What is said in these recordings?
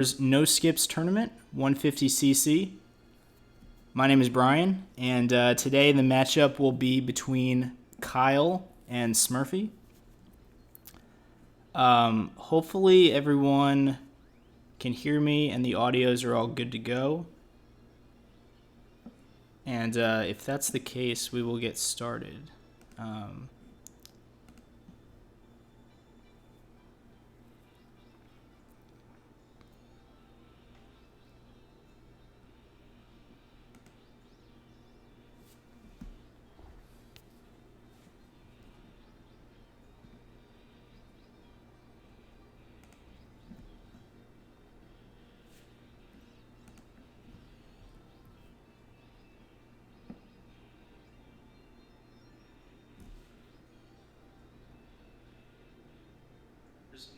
There's No Skips Tournament, 150cc. My name is Brian, and today the matchup will be between Kyle and Smurfy. Hopefully everyone can hear me and the audios are all good to go. And if that's the case, we will get started.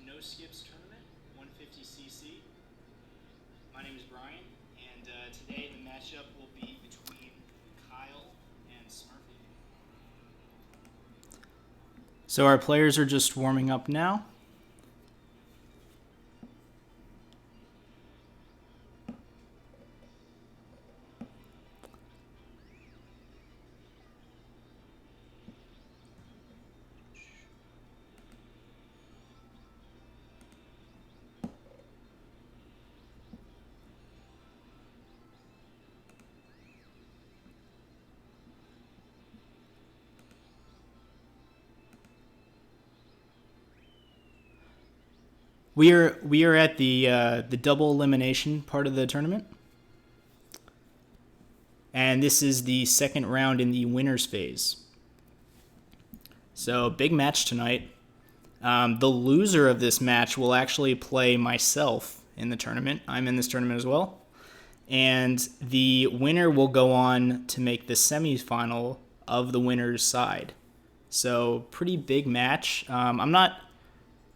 No Skips Tournament, 150cc. My name is Brian, and today the matchup will be between Kyle and Smurfy. So our players are just warming up now. We are at the double elimination part of the tournament, and this is the second round in the winners phase. So big match tonight. The loser of this match will actually play myself in the tournament. I'm in this tournament as well, and the winner will go on to make the semifinal of the winner's side. So pretty big match.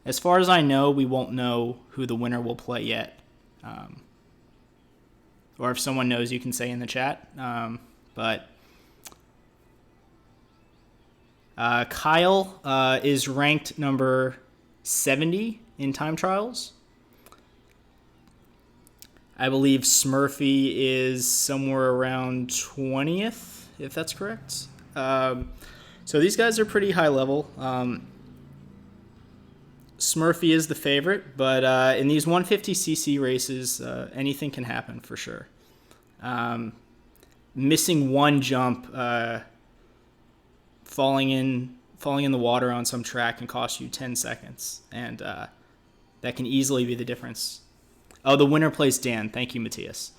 As far as I know, we won't know who the winner will play yet. Or if someone knows, you can say in the chat. But Kyle is ranked number 70 in time trials. I believe Smurfy is somewhere around 20th, if that's correct. So these guys are pretty high level. Smurfy is the favorite, but in these 150cc races, anything can happen for sure. Missing one jump, falling in the water on some track can cost you 10 seconds, and that can easily be the difference. Oh, the winner plays Dan. Thank you, Matthias.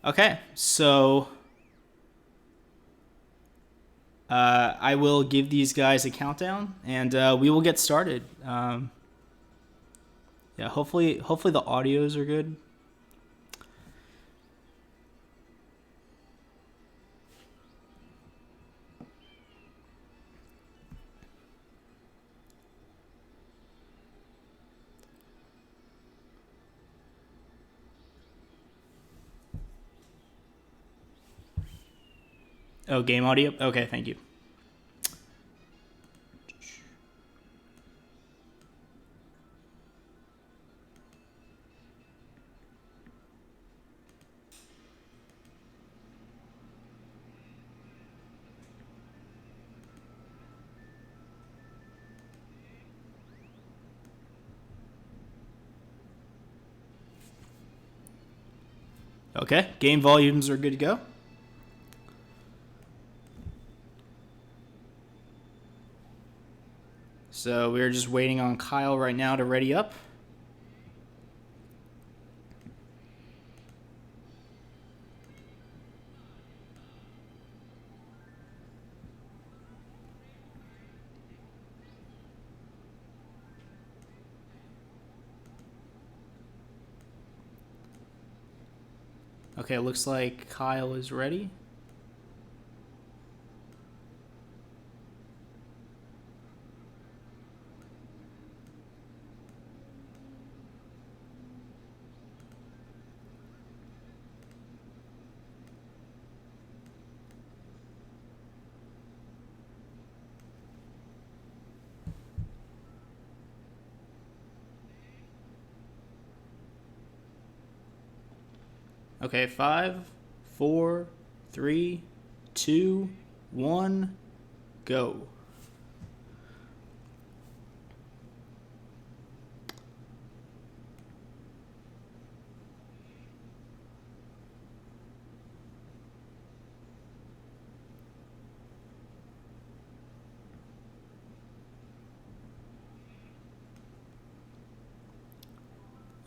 Okay, so I will give these guys a countdown, and we will get started. Yeah, hopefully the audios are good. Oh, game audio? Okay, thank you. Okay, game volumes are good to go. So we're just waiting on Kyle right now to ready up. Okay, looks like Kyle is ready. Okay, 5, 4, 3, 2, 1, go.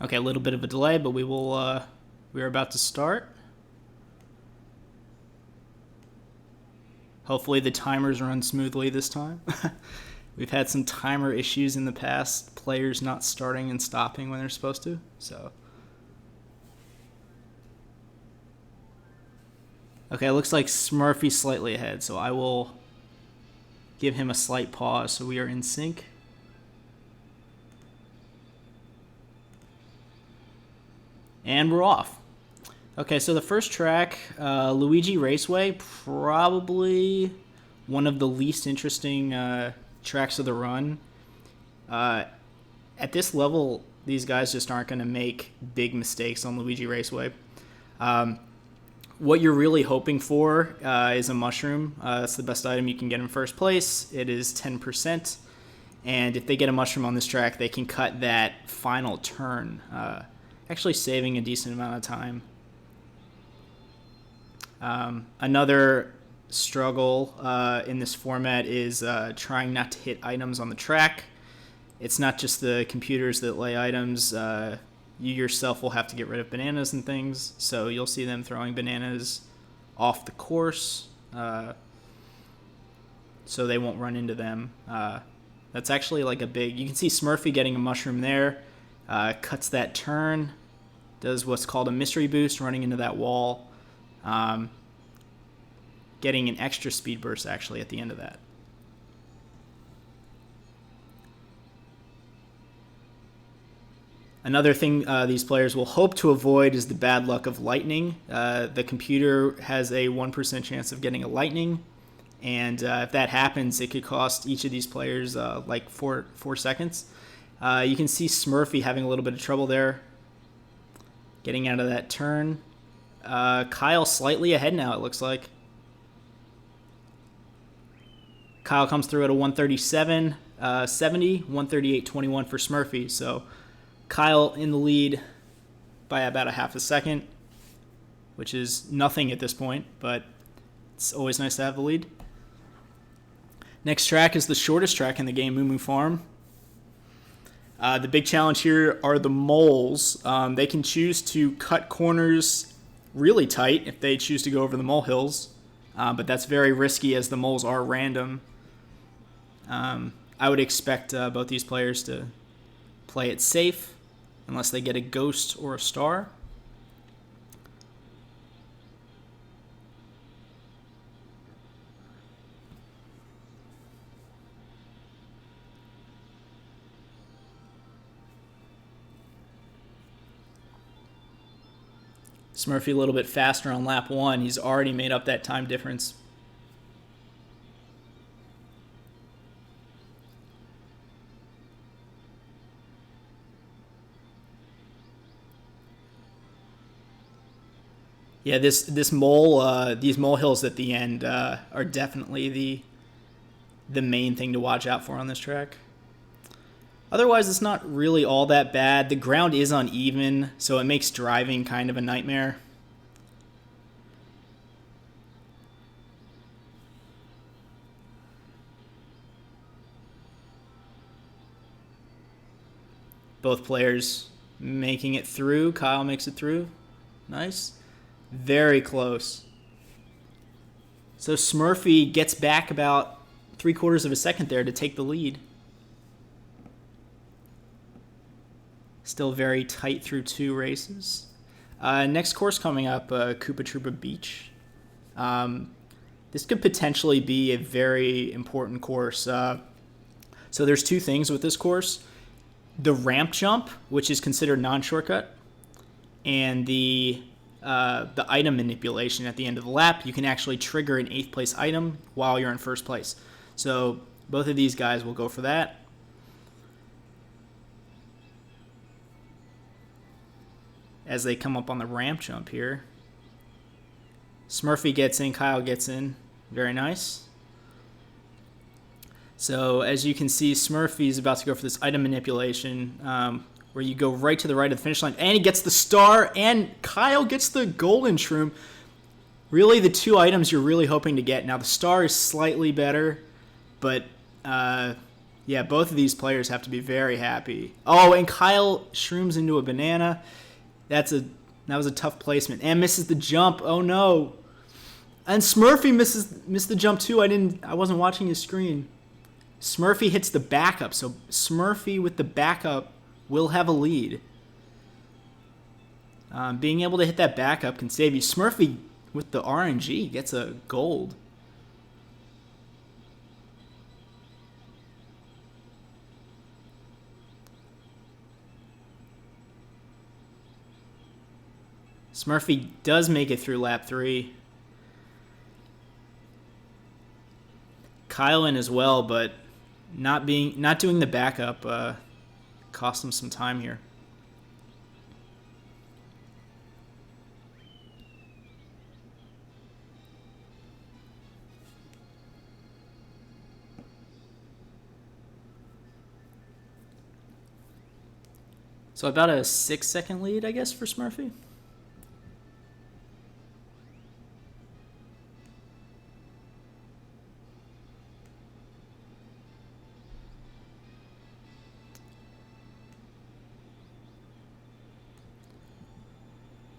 Okay, a little bit of a delay, but we're about to start. Hopefully the timers run smoothly this time. We've had some timer issues in the past, players not starting and stopping when they're supposed to, so. Okay, it looks like Smurfy's slightly ahead, so I will give him a slight pause so we are in sync. And we're off. Okay, so the first track, Luigi Raceway, probably one of the least interesting tracks of the run. At this level, these guys just aren't going to make big mistakes on Luigi Raceway. What you're really hoping for is a mushroom. That's the best item you can get in first place. It is 10%. And if they get a mushroom on this track, they can cut that final turn, actually saving a decent amount of time. Another struggle in this format is trying not to hit items on the track. It's not just the computers that lay items. You yourself will have to get rid of bananas and things, so you'll see them throwing bananas off the course, so they won't run into them. That's actually like a big... You can see Smurfy getting a mushroom there, cuts that turn, does what's called a mystery boost, running into that wall, getting an extra speed burst actually at the end of that. Another thing these players will hope to avoid is the bad luck of lightning. The computer has a 1% chance of getting a lightning, and if that happens, it could cost each of these players like 4 seconds. You can see Smurfy having a little bit of trouble there, getting out of that turn. Kyle slightly ahead now, it looks like. Kyle comes through at a 137.70, 138.21 for Smurfy, so Kyle in the lead by about a half a second, which is nothing at this point, but it's always nice to have the lead. Next track is the shortest track in the game, Muumuu Farm. The big challenge here are the moles. They can choose to cut corners really tight if they choose to go over the molehills, but that's very risky as the moles are random. I would expect both these players to play it safe unless they get a ghost or a star. Smurfy a little bit faster on lap 1. He's already made up that time difference. Yeah, this mole, these molehills at the end are definitely the main thing to watch out for on this track. Otherwise, it's not really all that bad. The ground is uneven, so it makes driving kind of a nightmare. Both players making it through. Kyle makes it through. Nice. Very close. So Smurfy gets back about 3/4 of a second there to take the lead. Still very tight through 2 races. Next course coming up, Koopa Troopa Beach. This could potentially be a very important course. So there's 2 things with this course. The ramp jump, which is considered non-shortcut, and the item manipulation at the end of the lap. You can actually trigger an 8th place item while you're in first place. So both of these guys will go for that. as they come up on the ramp jump here. Smurfy gets in, Kyle gets in. Very nice. So as you can see, Smurfy is about to go for this item manipulation where you go right to the right of the finish line. And he gets the star, and Kyle gets the golden shroom. Really the two items you're really hoping to get. Now the star is slightly better, but yeah, both of these players have to be very happy. Oh, and Kyle shrooms into a banana. That was a tough placement. And misses the jump. Oh no. And Smurfy missed the jump too. I wasn't watching his screen. Smurfy hits the backup, so Smurfy with the backup will have a lead. Being able to hit that backup can save you. Smurfy with the RNG gets a gold. Smurfy does make it through lap 3. Kyle in as well, but not doing the backup cost him some time here. So about a 6-second lead, I guess, for Smurfy.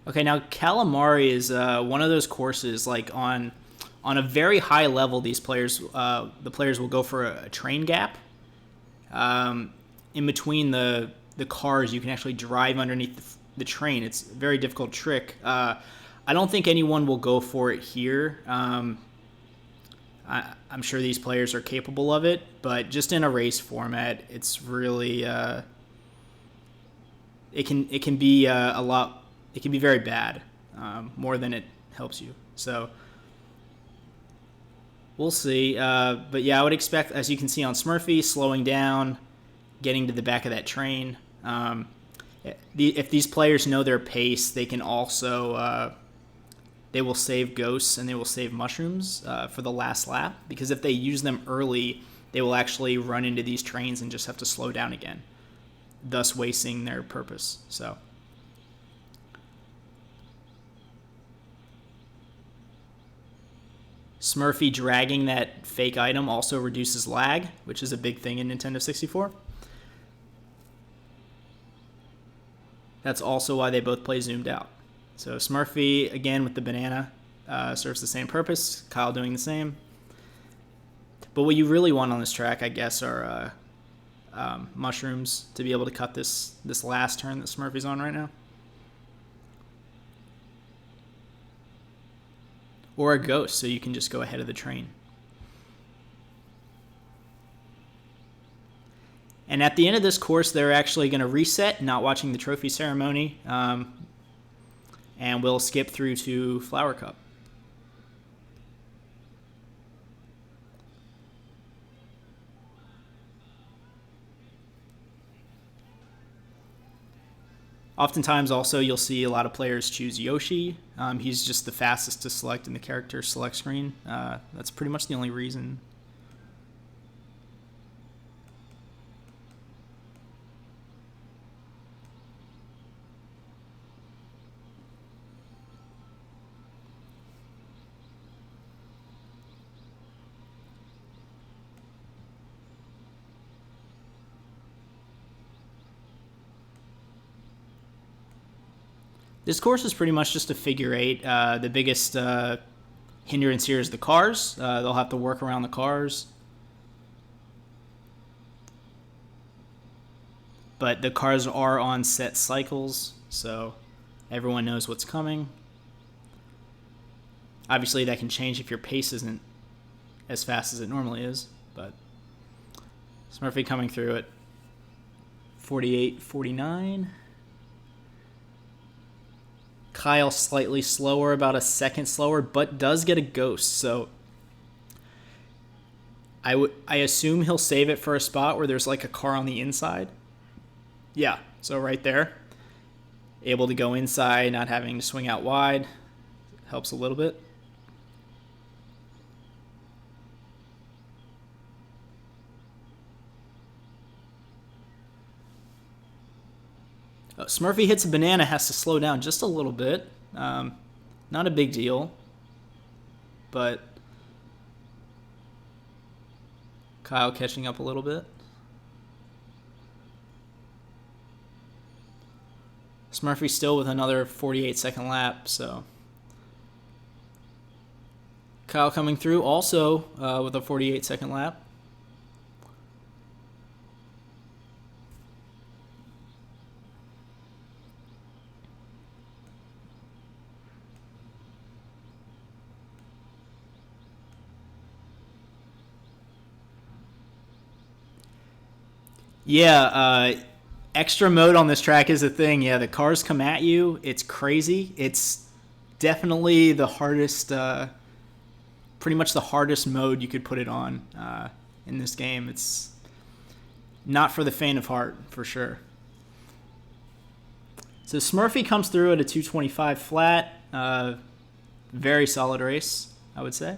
Okay, now Calamari is one of those courses, like on a very high level, the players will go for a train gap. In between the cars, you can actually drive underneath the train. It's a very difficult trick. I don't think anyone will go for it here. I'm sure these players are capable of it, but just in a race format, it's really it can be a lot. It can be very bad, more than it helps you. So we'll see. But yeah, I would expect, as you can see on Smurfy, slowing down, getting to the back of that train. If these players know their pace, they can also they will save ghosts and they will save mushrooms for the last lap, because if they use them early, they will actually run into these trains and just have to slow down again, thus wasting their purpose. So. Smurfy dragging that fake item also reduces lag, which is a big thing in Nintendo 64. That's also why they both play zoomed out. So Smurfy, again with the banana, serves the same purpose. Kyle doing the same. But what you really want on this track, I guess, are mushrooms to be able to cut this last turn that Smurfy's on right now. Or a ghost, so you can just go ahead of the train. And at the end of this course, they're actually going to reset, not watching the trophy ceremony, and we'll skip through to Flower Cup. Oftentimes, also, you'll see a lot of players choose Yoshi. He's just the fastest to select in the character select screen. That's pretty much the only reason. This course is pretty much just a figure eight. The biggest hindrance here is the cars. They'll have to work around the cars. But the cars are on set cycles, so everyone knows what's coming. Obviously, that can change if your pace isn't as fast as it normally is, but Smurfy coming through it. 48-49. Kyle slightly slower, about a second slower, but does get a ghost. So I assume he'll save it for a spot where there's like a car on the inside. Yeah, so right there. able to go inside, not having to swing out wide. Helps a little bit. Smurfy hits a banana, has to slow down just a little bit. Not a big deal, but Kyle catching up a little bit. Smurfy still with another 48-second lap, so Kyle coming through also with a 48-second lap. Yeah, extra mode on this track is a thing. Yeah, the cars come at you. It's crazy. It's definitely the hardest, pretty much the hardest mode you could put it on in this game. It's not for the faint of heart, for sure. So Smurfy comes through at a 225 flat. Very solid race, I would say.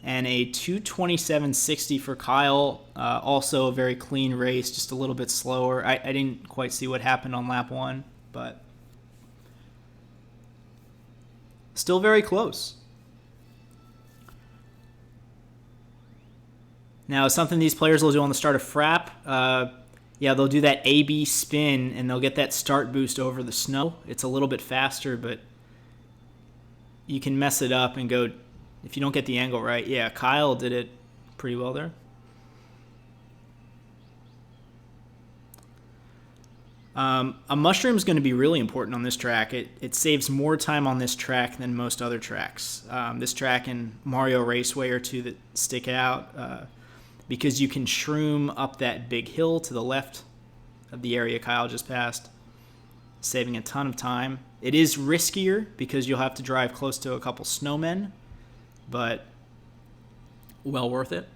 And a 227.60 for Kyle. Also a very clean race, just a little bit slower. I didn't quite see what happened on lap 1, but still very close. Now, something these players will do on the start of Frap, yeah, they'll do that A-B spin, and they'll get that start boost over the snow. It's a little bit faster, but you can mess it up and go... If you don't get the angle right, yeah, Kyle did it pretty well there. A mushroom is going to be really important on this track. It saves more time on this track than most other tracks. This track and Mario Raceway are two that stick out because you can shroom up that big hill to the left of the area Kyle just passed, saving a ton of time. It is riskier because you'll have to drive close to a couple snowmen, but well worth it.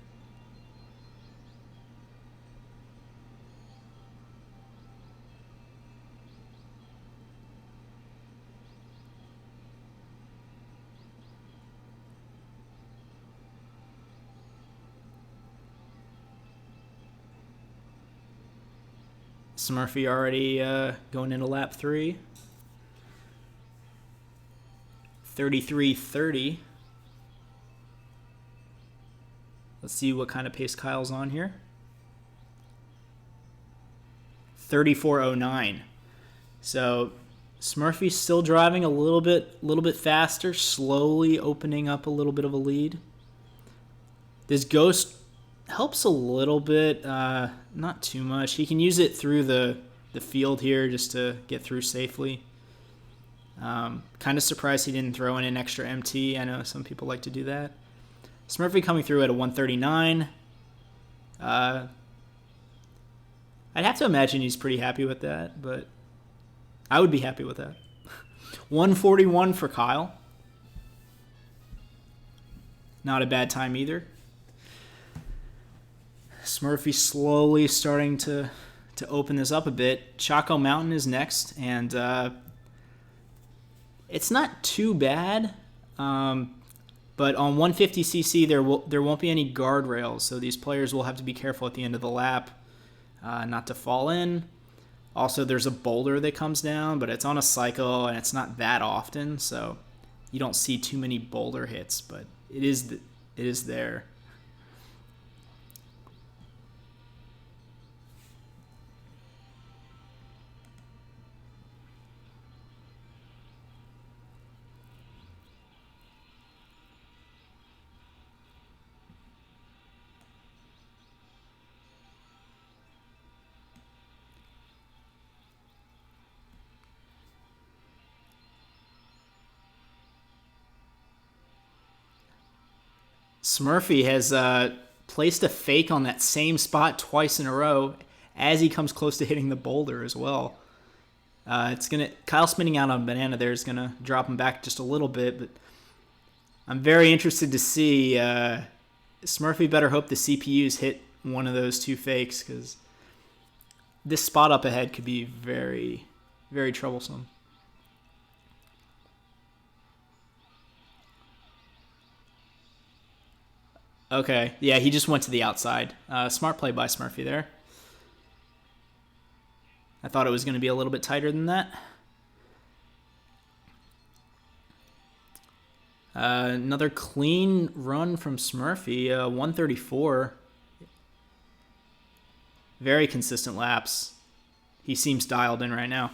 Smurfy already going into lap 3. 33.30. Let's see what kind of pace Kyle's on here. 34.09. So Smurfy's still driving a little bit faster, slowly opening up a little bit of a lead. This Ghost helps a little bit, not too much. He can use it through the field here just to get through safely. Kind of surprised he didn't throw in an extra MT. I know some people like to do that. Smurfy coming through at a 139. I'd have to imagine he's pretty happy with that, but I would be happy with that. 141 for Kyle. Not a bad time either. Smurfy slowly starting to open this up a bit. Choco Mountain is next, and it's not too bad. But on 150cc, there won't be any guardrails, so these players will have to be careful at the end of the lap not to fall in. Also, there's a boulder that comes down, but it's on a cycle, and it's not that often, so you don't see too many boulder hits, but it is there. Smurfy has placed a fake on that same spot twice in a row as he comes close to hitting the boulder as well. Kyle spinning out on a banana there is gonna drop him back just a little bit, but I'm very interested to see. Smurfy better hope the CPUs hit one of those two fakes, because this spot up ahead could be very, very troublesome. Okay, yeah, he just went to the outside. Smart play by Smurfy there. I thought it was going to be a little bit tighter than that. Another clean run from Smurfy, 134. Very consistent laps. He seems dialed in right now.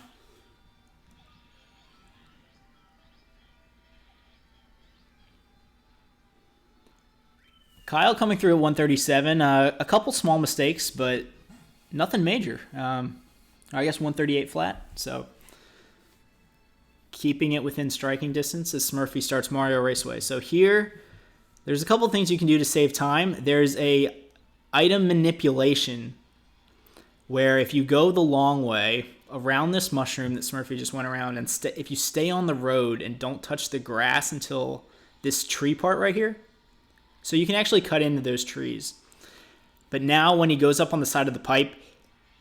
Kyle coming through at 137. A couple small mistakes, but nothing major. I guess 138 flat, so keeping it within striking distance as Smurfy starts Mario Raceway. So here, there's a couple things you can do to save time. There's a item manipulation where if you go the long way around this mushroom that Smurfy just went around, and if you stay on the road and don't touch the grass until this tree part right here, so you can actually cut into those trees. But now when he goes up on the side of the pipe,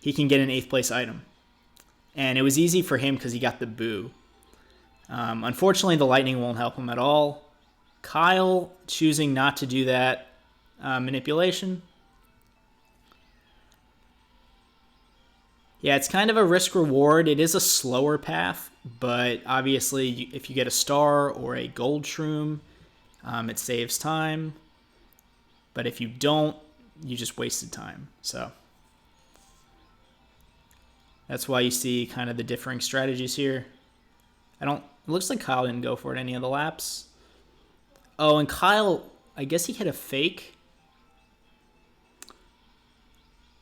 he can get an 8th place item. And it was easy for him because he got the boo. Unfortunately, the lightning won't help him at all. Kyle choosing not to do that manipulation. Yeah, it's kind of a risk-reward. It is a slower path, but obviously if you get a star or a gold shroom, it saves time. But if you don't, you just wasted time. So that's why you see kind of the differing strategies here. It looks like Kyle didn't go for it any of the laps. Oh, and Kyle, I guess he hit a fake.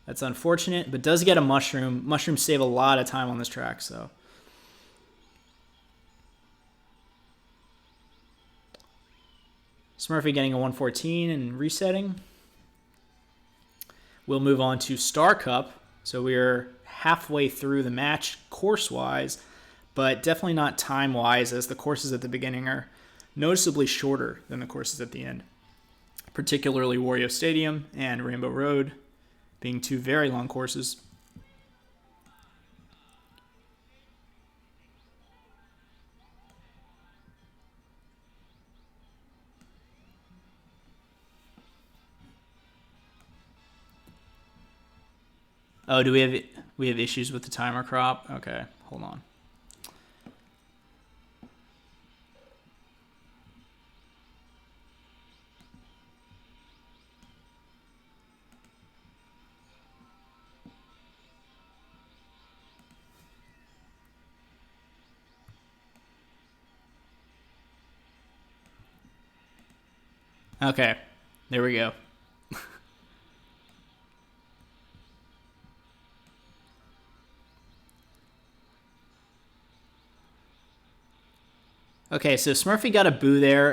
That's unfortunate, but does get a mushroom. Mushrooms save a lot of time on this track, so. Smurfy getting a 114 and resetting. We'll move on to Star Cup. So we're halfway through the match course-wise, but definitely not time-wise, as the courses at the beginning are noticeably shorter than the courses at the end. Particularly Wario Stadium and Rainbow Road being two very long courses. Oh, do we have issues with the timer crop? Okay, hold on. Okay, there we go. Okay, so Smurfy got a boo there.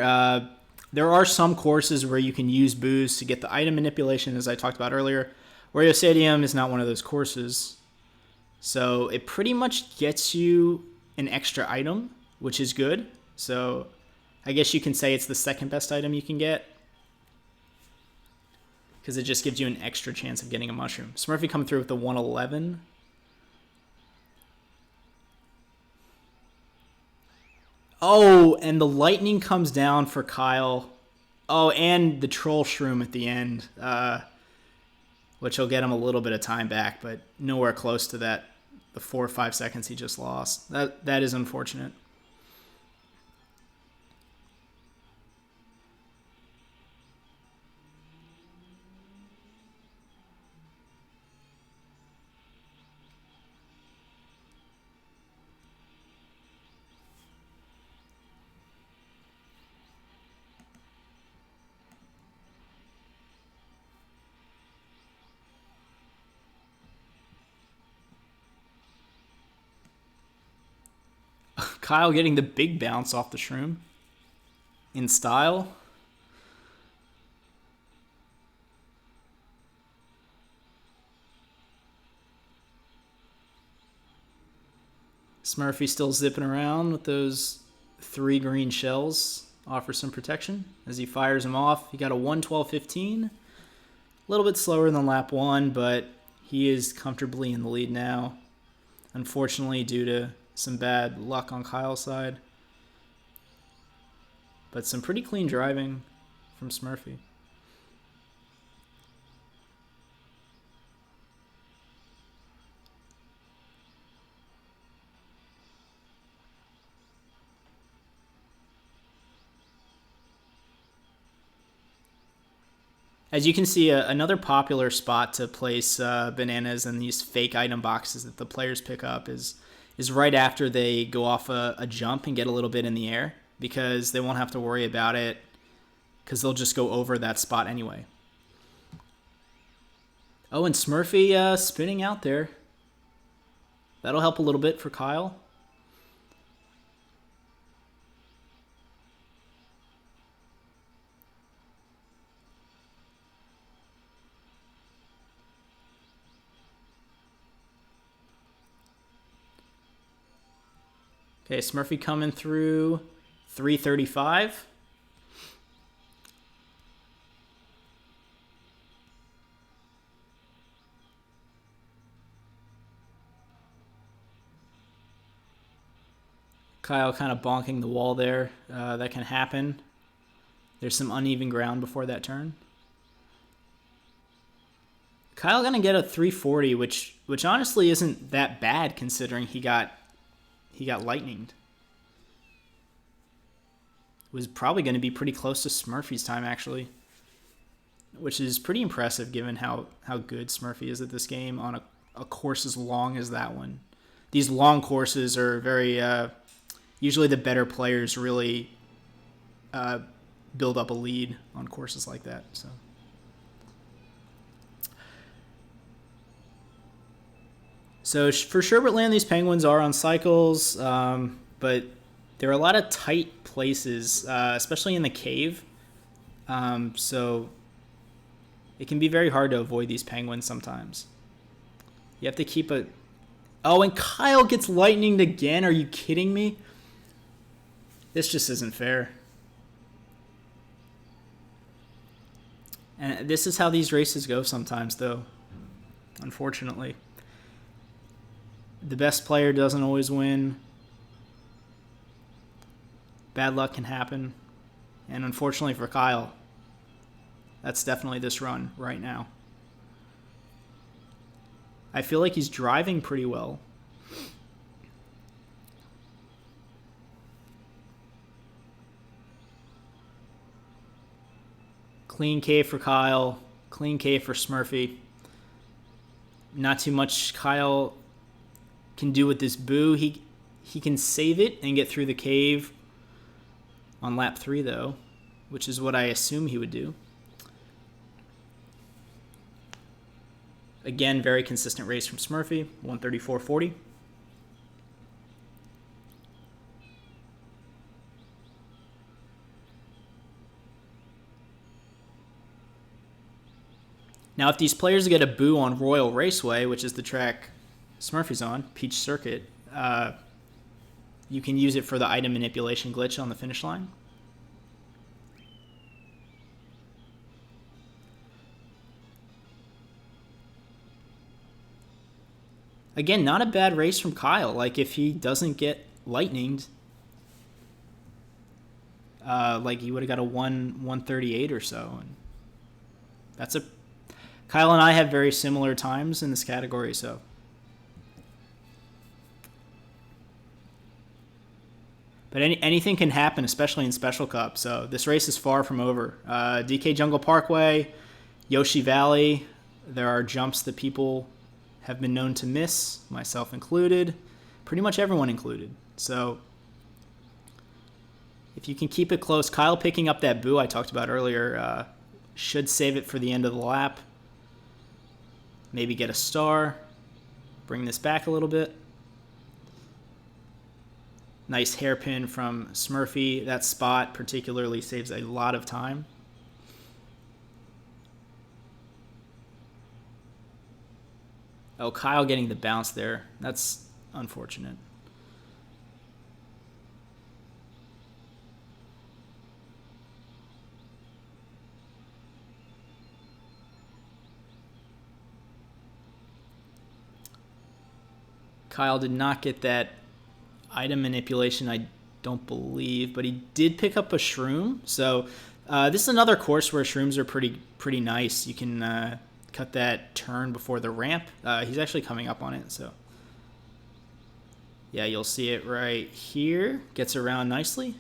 There are some courses where you can use boos to get the item manipulation, as I talked about earlier. Wario Stadium is not one of those courses. So it pretty much gets you an extra item, which is good. So I guess you can say it's the second best item you can get, because it just gives you an extra chance of getting a mushroom. Smurfy coming through with the 111. Oh, and the lightning comes down for Kyle. Oh, and the troll shroom at the end, which will get him a little bit of time back, but nowhere close to that, the 4 or 5 seconds he just lost. That is unfortunate. Kyle getting the big bounce off the shroom in style. Smurfy still zipping around with those 3 green shells. Offers some protection as he fires them off. He got a 112.15. A little bit slower than lap 1, but He is comfortably in the lead now. Unfortunately, due to some bad luck on Kyle's side. But some pretty clean driving from Smurfy. As you can see, another popular spot to place bananas in these fake item boxes that the players pick up is right after they go off a jump and get a little bit in the air, because they won't have to worry about it because they'll just go over that spot anyway. Oh, and Smurfy spinning out there. That'll help a little bit for Kyle. Okay, Smurfy coming through 335. Kyle kind of bonking the wall there. That can happen. There's some uneven ground before that turn. Kyle gonna get a 340, which honestly isn't that bad considering he got lightninged. It was probably going to be pretty close to Smurfy's time actually, which is pretty impressive given how good Smurfy is at this game on a course as long as that one. These long courses are very usually the better players really build up a lead on courses like that. So for Sherbertland, these penguins are on cycles, but there are a lot of tight places, especially in the cave. So it can be very hard to avoid these penguins sometimes. You have to keep a... Oh, and Kyle gets lightninged again. Are you kidding me? This just isn't fair. And this is how these races go sometimes, though, unfortunately. The best player doesn't always win. Bad luck can happen. And unfortunately for Kyle, that's definitely this run right now. I feel like he's driving pretty well. Clean K for Kyle. Clean K for Smurfy. Not too much Kyle can do with this boo. He can save it and get through the cave on lap 3 though, which is what I assume he would do. Again, very consistent race from Smurfy, 134.40. Now, if these players get a boo on Royal Raceway, which is the track Smurfy's on, Peach Circuit, you can use it for the item manipulation glitch on the finish line. Again, not a bad race from Kyle. Like, if he doesn't get lightninged, like he would have got a 138 or so. And that's a... Kyle and I have very similar times in this category, so... But anything can happen, especially in Special Cup. So this race is far from over. DK Jungle Parkway, Yoshi Valley. There are jumps that people have been known to miss, myself included. Pretty much everyone included. So if you can keep it close, Kyle picking up that boo I talked about earlier should save it for the end of the lap. Maybe get a star. Bring this back a little bit. Nice hairpin from Smurfy. That spot particularly saves a lot of time. Oh, Kyle getting the bounce there. That's unfortunate. Kyle did not get that item manipulation, I don't believe, but he did pick up a shroom. So this is another course where shrooms are pretty nice. You can cut that turn before the ramp. He's actually coming up on it, so yeah, you'll see it right here. Gets around nicely,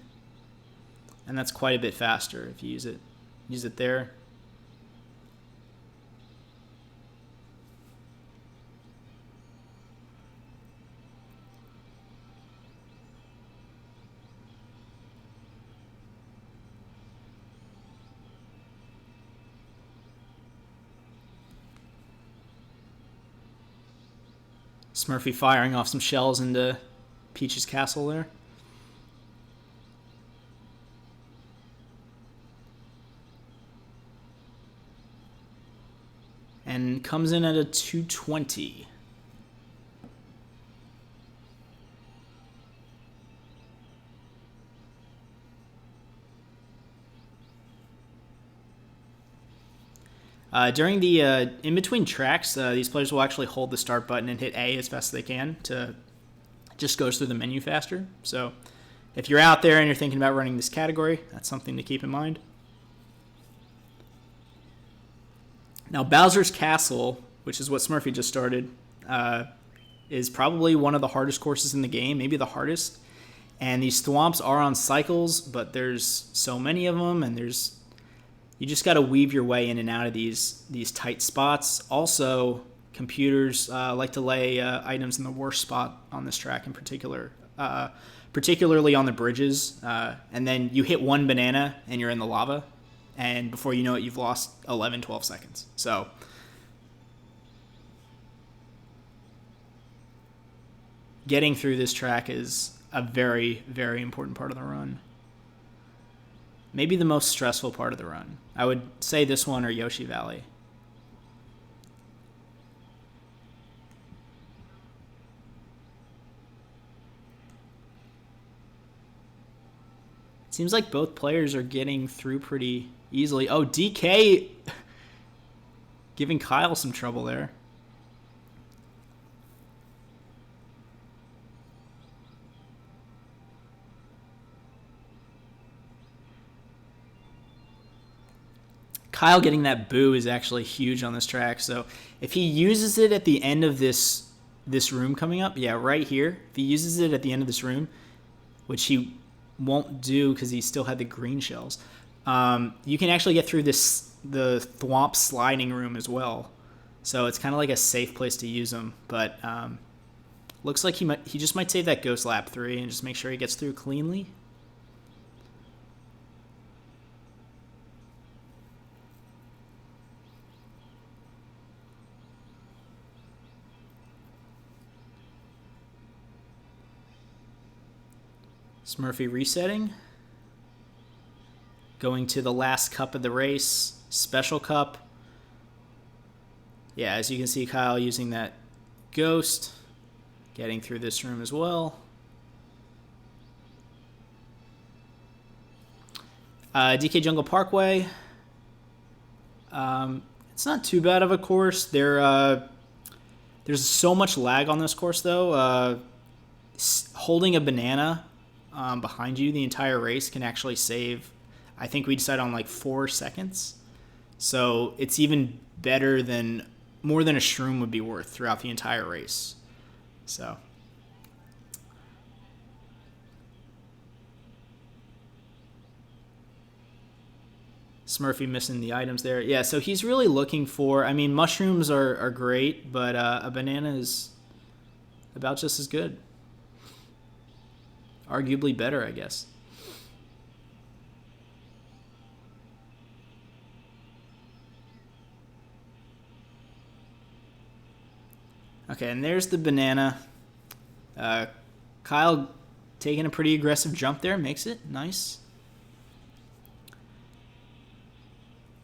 and that's quite a bit faster if you use it. Use it there. Smurfy firing off some shells into Peach's castle there. And comes in at a 220. During the in-between tracks, these players will actually hold the start button and hit A as fast as they can to just goes through the menu faster. So if you're out there and you're thinking about running this category, that's something to keep in mind. Now, Bowser's Castle, which is what Smurfy just started, is probably one of the hardest courses in the game, maybe the hardest. And these thwomps are on cycles, but there's so many of them, and you just got to weave your way in and out of these tight spots. Also, computers like to lay items in the worst spot on this track in particular, particularly on the bridges. And then you hit one banana and you're in the lava. And before you know it, you've lost 11, 12 seconds. So getting through this track is a very, very important part of the run. Maybe the most stressful part of the run. I would say this one or Yoshi Valley. It seems like both players are getting through pretty easily. Oh, DK giving Kyle some trouble there. Kyle getting that boo is actually huge on this track. So if he uses it at the end of this room coming up, yeah, right here, if he uses it at the end of this room, which he won't do because he still had the green shells, you can actually get through the thwomp sliding room as well. So it's kind of like a safe place to use them. But looks like he just might save that ghost lap 3 and just make sure he gets through cleanly. Smurfy resetting. Going to the last cup of the race, Special Cup. Yeah, as you can see, Kyle using that ghost. Getting through this room as well. DK Jungle Parkway. It's not too bad of a course. There's so much lag on this course, though. Holding a banana behind you the entire race can actually save, I think we decided on like 4 seconds. So it's even better than, more than a shroom would be worth throughout the entire race. So Smurfy missing the items there. Yeah, so he's really looking for, I mean, mushrooms are great, but a banana is about just as good. Arguably better, I guess. Okay, and there's the banana. Kyle taking a pretty aggressive jump there. Makes it nice.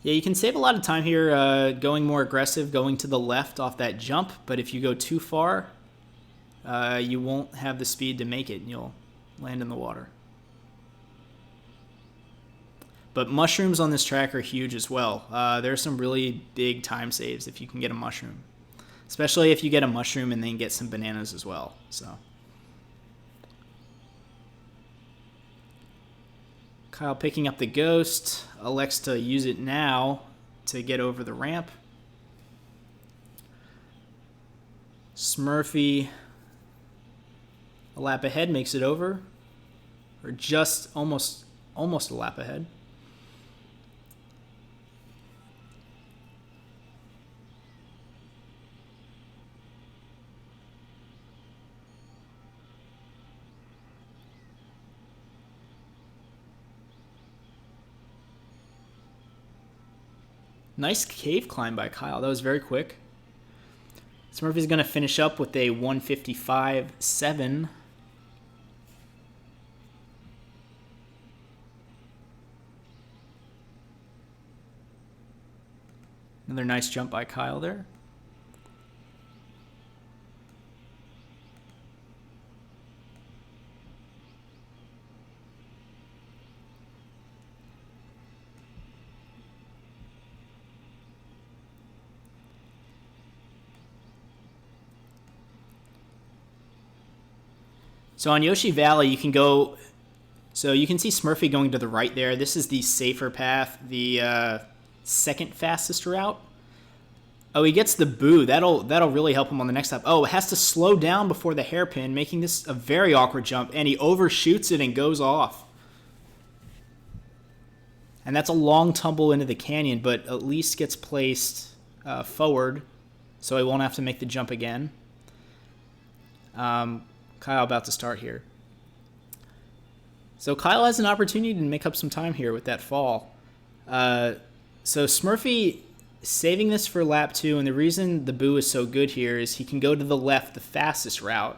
Yeah, you can save a lot of time here going more aggressive, going to the left off that jump. But if you go too far, you won't have the speed to make it, and you'll land in the water. But mushrooms on this track are huge as well. There are some really big time saves if you can get a mushroom. especially if you get a mushroom and then get some bananas as well. So Kyle picking up the ghost, elects to use it now to get over the ramp. Smurfy, a lap ahead, makes it over, or just almost a lap ahead. Nice cave climb by Kyle. That was very quick. Smurfy's going to finish up with a 155.7. Another nice jump by Kyle there. So on Yoshi Valley, you can go... So you can see Smurfy going to the right there. This is the safer path, the second fastest route. Oh, he gets the boo. That'll really help him on the next lap. Oh, it has to slow down before the hairpin, making this a very awkward jump, and he overshoots it and goes off. And that's a long tumble into the canyon, but at least gets placed forward, so he won't have to make the jump again. Kyle about to start here. So Kyle has an opportunity to make up some time here with that fall. So Smurfy saving this for lap 2, and the reason the boo is so good here is he can go to the left, the fastest route,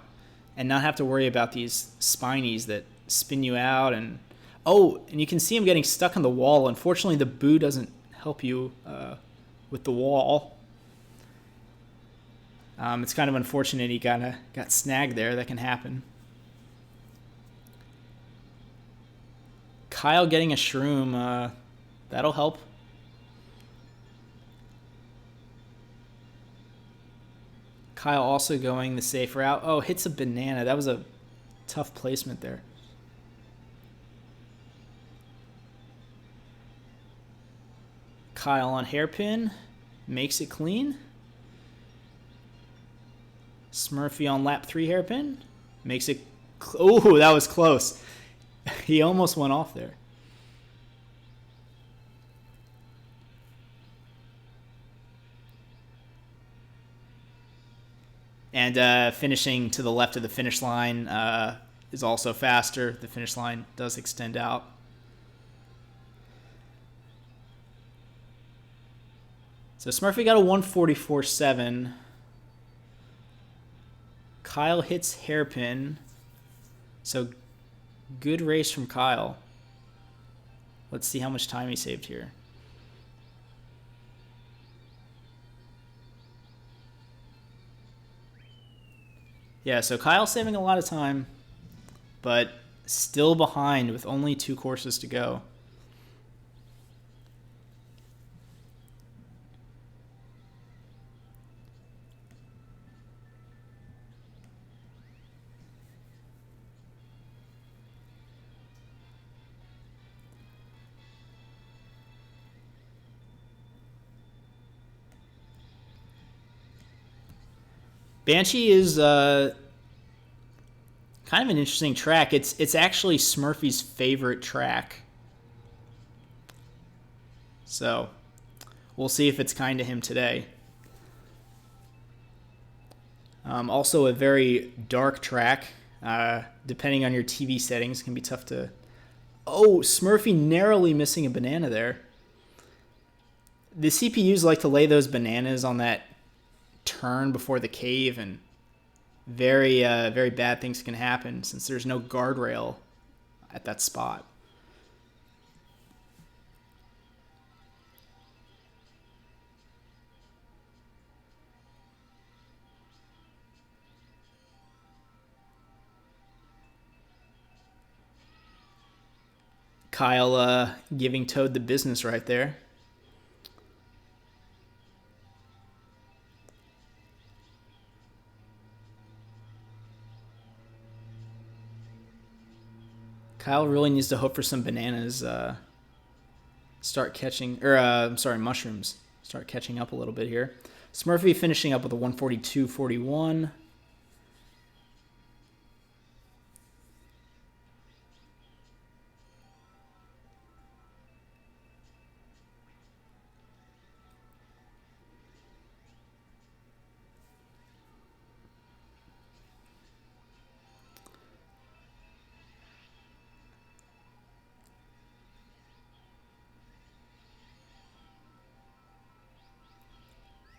and not have to worry about these spinies that spin you out. And you can see him getting stuck on the wall. Unfortunately, the boo doesn't help you with the wall. It's kind of unfortunate he got snagged there. That can happen. Kyle getting a shroom, that'll help. Kyle also going the safe route. Oh, hits a banana. That was a tough placement there. Kyle on hairpin. Makes it clean. Smurfy on lap 3 hairpin. Makes it... Oh, that was close. He almost went off there. And finishing to the left of the finish line is also faster. The finish line does extend out. So Smurfy got a 144.7. Kyle hits hairpin. So good race from Kyle. Let's see how much time he saved here. Yeah, so Kyle's saving a lot of time, but still behind with only 2 courses to go. Banshee is kind of an interesting track. It's actually Smurfy's favorite track. So we'll see if it's kind to him today. Also a very dark track. Depending on your TV settings, can be tough to... Oh, Smurfy narrowly missing a banana there. The CPUs like to lay those bananas on that turn before the cave, and very bad things can happen since there's no guardrail at that spot. Kyle giving Toad the business right there. Kyle really needs to hope for some bananas. Start catching, or I'm sorry, mushrooms. Start catching up a little bit here. Smurfy finishing up with a 142.41.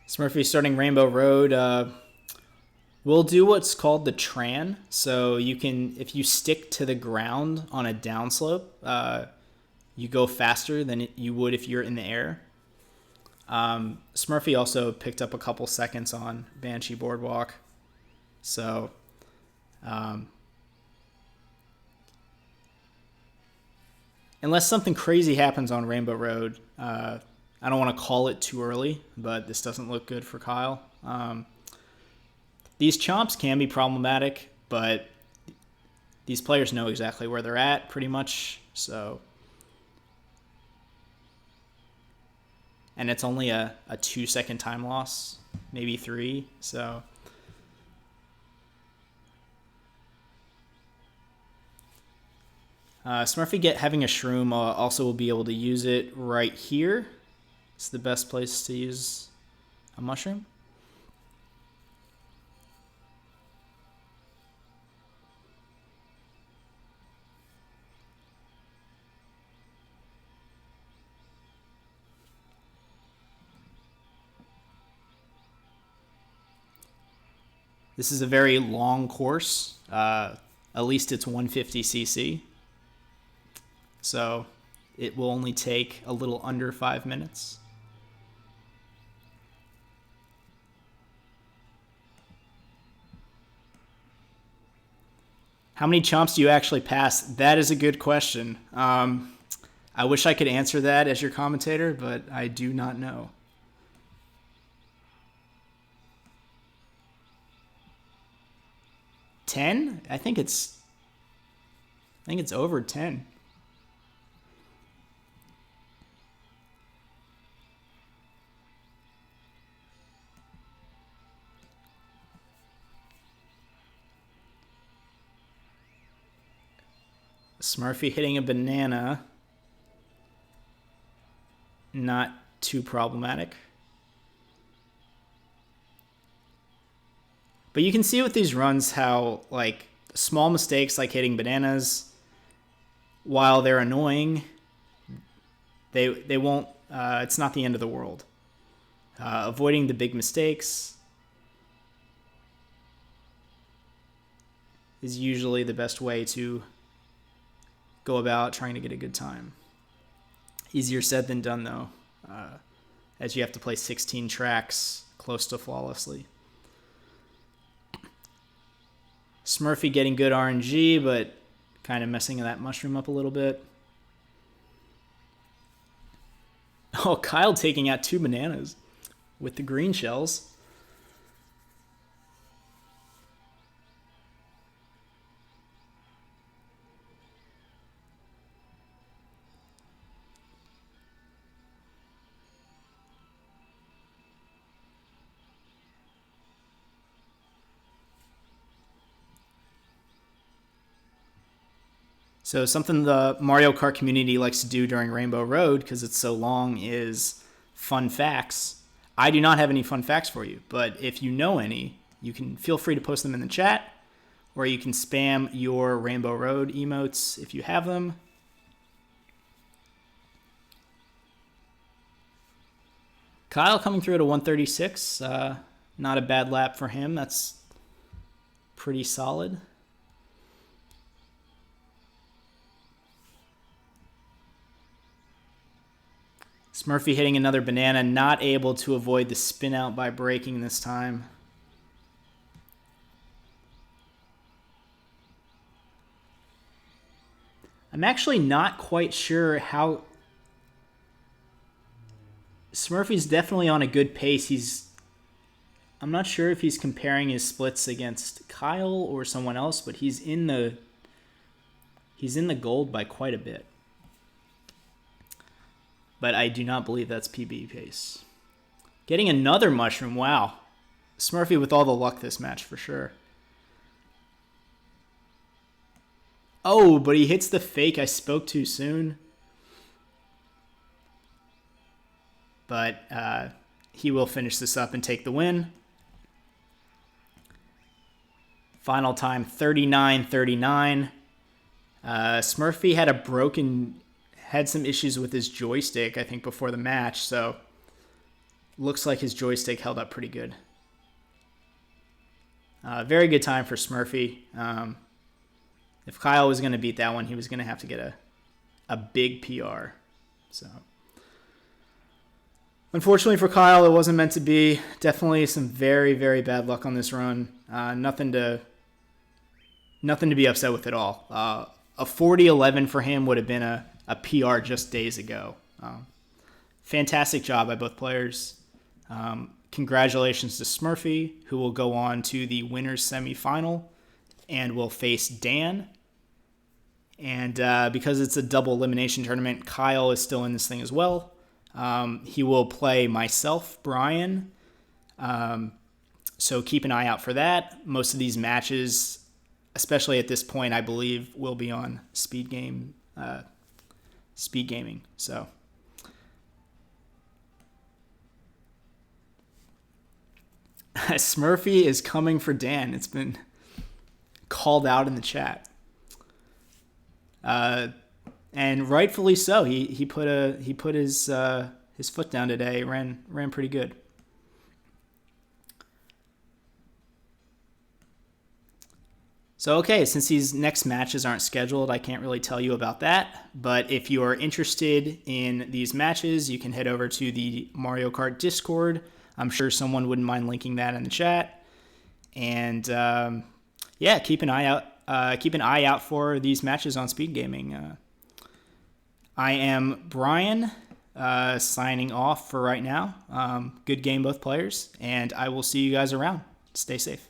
Smurfy starting Rainbow Road. We'll do what's called the Tran. So you can, if you stick to the ground on a downslope, you go faster than you would if you're in the air. Smurfy also picked up a couple seconds on Banshee Boardwalk. So, unless something crazy happens on Rainbow Road, I don't want to call it too early, but this doesn't look good for Kyle. These chomps can be problematic, but these players know exactly where they're at pretty much. So, and it's only a 2-second time loss, maybe 3. So Smurfy having a shroom also will be able to use it right here. It's the best place to use a mushroom. This is a very long course. At least it's 150cc. So it will only take a little under 5 minutes. How many chomps do you actually pass? That is a good question. I wish I could answer that as your commentator, but I do not know. $10? I think it's over 10. Smurfy hitting a banana. Not too problematic. But you can see with these runs how, like, small mistakes like hitting bananas, while they're annoying, they won't, it's not the end of the world. Avoiding the big mistakes is usually the best way to go about trying to get a good time. Easier said than done, though, as you have to play 16 tracks close to flawlessly. Smurfy getting good RNG, but kind of messing that mushroom up a little bit. Oh, Kyle taking out 2 bananas with the green shells. So something the Mario Kart community likes to do during Rainbow Road, because it's so long, is fun facts. I do not have any fun facts for you, but if you know any, you can feel free to post them in the chat, or you can spam your Rainbow Road emotes if you have them. Kyle coming through at a 136. Not a bad lap for him. That's pretty solid. Smurfy hitting another banana, not able to avoid the spin out by braking this time. I'm actually not quite sure how... Smurfy's definitely on a good pace. I'm not sure if he's comparing his splits against Kyle or someone else, but he's He's in the gold by quite a bit. But I do not believe that's PB pace. Getting another mushroom. Wow. Smurfy with all the luck this match for sure. Oh, but he hits the fake. I spoke too soon. But he will finish this up and take the win. Final time 39-39. Smurfy had some issues with his joystick, I think, before the match, so looks like his joystick held up pretty good. Very good time for Smurfy. If Kyle was going to beat that one, he was going to have to get a big PR. So, unfortunately for Kyle, it wasn't meant to be. Definitely some very, very bad luck on this run. Nothing to be upset with at all. A 40-11 for him would have been a PR just days ago. Fantastic job by both players. Congratulations to Smurfy, who will go on to the winners semifinal and will face Dan. And because it's a double elimination tournament, Kyle is still in this thing as well. He will play myself, Brian. So keep an eye out for that. Most of these matches, especially at this point, I believe, will be on SpeedGaming. So Smurfy is coming for Dan. It's been called out in the chat, and rightfully so. He put his foot down today. Ran pretty good. So, okay, since these next matches aren't scheduled, I can't really tell you about that. But if you are interested in these matches, you can head over to the Mario Kart Discord. I'm sure someone wouldn't mind linking that in the chat. And, yeah, keep an eye out for these matches on SpeedGaming. I am Brian, signing off for right now. Good game, both players. And I will see you guys around. Stay safe.